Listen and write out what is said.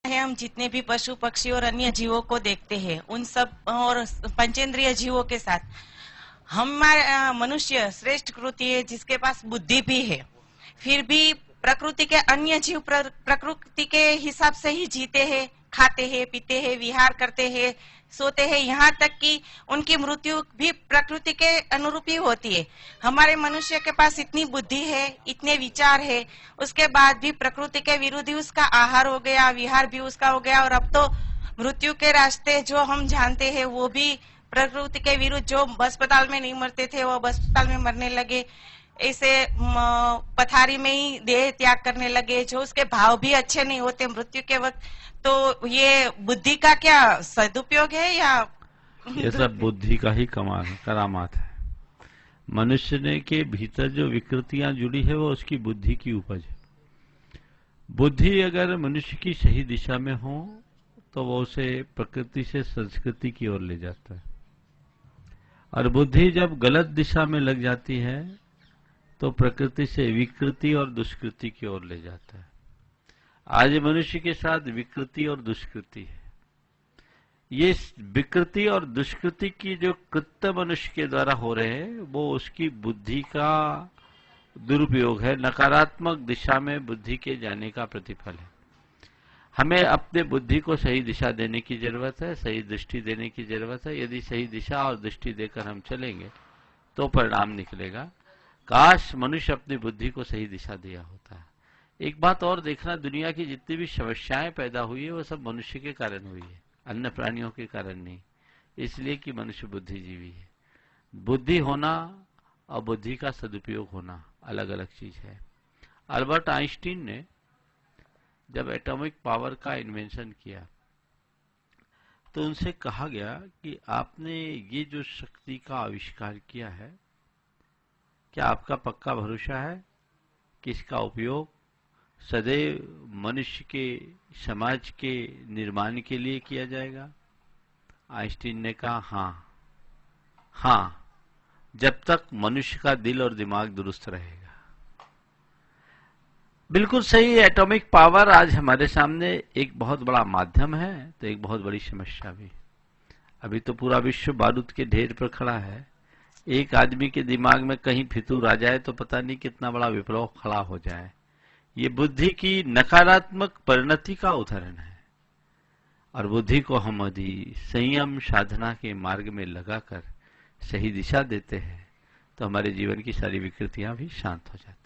है, हम जितने भी पशु पक्षी और अन्य जीवों को देखते हैं उन सब और पंचेंद्रिय जीवों के साथ हमारे मनुष्य श्रेष्ठ कृति है जिसके पास बुद्धि भी है। फिर भी प्रकृति के अन्य जीव प्रकृति के हिसाब से ही जीते हैं, खाते हैं, पीते हैं, विहार करते हैं, सोते हैं, यहाँ तक कि उनकी मृत्यु भी प्रकृति के अनुरूप ही होती है। हमारे मनुष्य के पास इतनी बुद्धि है, इतने विचार है, उसके बाद भी प्रकृति के विरुद्ध ही उसका आहार हो गया, विहार भी उसका हो गया। और अब तो मृत्यु के रास्ते जो हम जानते हैं वो भी प्रकृति के विरुद्ध, जो अस्पताल में नहीं मरते थे वो अस्पताल में मरने लगे, ऐसे पथारी में ही देह त्याग करने लगे, जो उसके भाव भी अच्छे नहीं होते मृत्यु के वक्त। तो ये बुद्धि का क्या सदुपयोग है या ये सब बुद्धि का ही कमाल है, करामात है। मनुष्य ने के भीतर जो विकृतियां जुड़ी है वो उसकी बुद्धि की उपज है। बुद्धि अगर मनुष्य की सही दिशा में हो तो वो उसे प्रकृति से संस्कृति की ओर ले जाता है, और बुद्धि जब गलत दिशा में लग जाती है तो प्रकृति से विकृति और दुष्कृति की ओर ले जाता है। आज मनुष्य के साथ विकृति और दुष्कृति है। ये विकृति और दुष्कृति की जो कृत्य मनुष्य के द्वारा हो रहे हैं वो उसकी बुद्धि का दुरुपयोग है, नकारात्मक दिशा में बुद्धि के जाने का प्रतिफल है। हमें अपने बुद्धि को सही दिशा देने की जरूरत है, सही दृष्टि देने की जरूरत है। यदि सही दिशा और दृष्टि देकर हम चलेंगे तो परिणाम निकलेगा। काश मनुष्य अपनी बुद्धि को सही दिशा दिया होता है। एक बात और देखना, दुनिया की जितनी भी समस्याएं पैदा हुई है वो सब मनुष्य के कारण हुई है, अन्य प्राणियों के कारण नहीं। इसलिए कि मनुष्य बुद्धिजीवी है। बुद्धि होना और बुद्धि का सदुपयोग होना अलग अलग चीज है। अल्बर्ट आइंस्टीन ने जब एटॉमिक पावर का इन्वेंशन किया तो उनसे कहा गया कि आपने ये जो शक्ति का आविष्कार किया है, क्या आपका पक्का भरोसा है कि इसका उपयोग सदैव मनुष्य के समाज के निर्माण के लिए किया जाएगा? आइंस्टीन ने कहा हाँ, जब तक मनुष्य का दिल और दिमाग दुरुस्त रहेगा। बिल्कुल सही। एटॉमिक पावर आज हमारे सामने एक बहुत बड़ा माध्यम है तो एक बहुत बड़ी समस्या भी। अभी तो पूरा विश्व बारूद के ढेर पर खड़ा है। एक आदमी के दिमाग में कहीं फितूर आ जाए तो पता नहीं कितना बड़ा विप्लव खड़ा हो जाए। ये बुद्धि की नकारात्मक परिणति का उदाहरण है। और बुद्धि को हम यदि संयम साधना के मार्ग में लगाकर सही दिशा देते हैं तो हमारे जीवन की सारी विकृतियां भी शांत हो जाती हैं।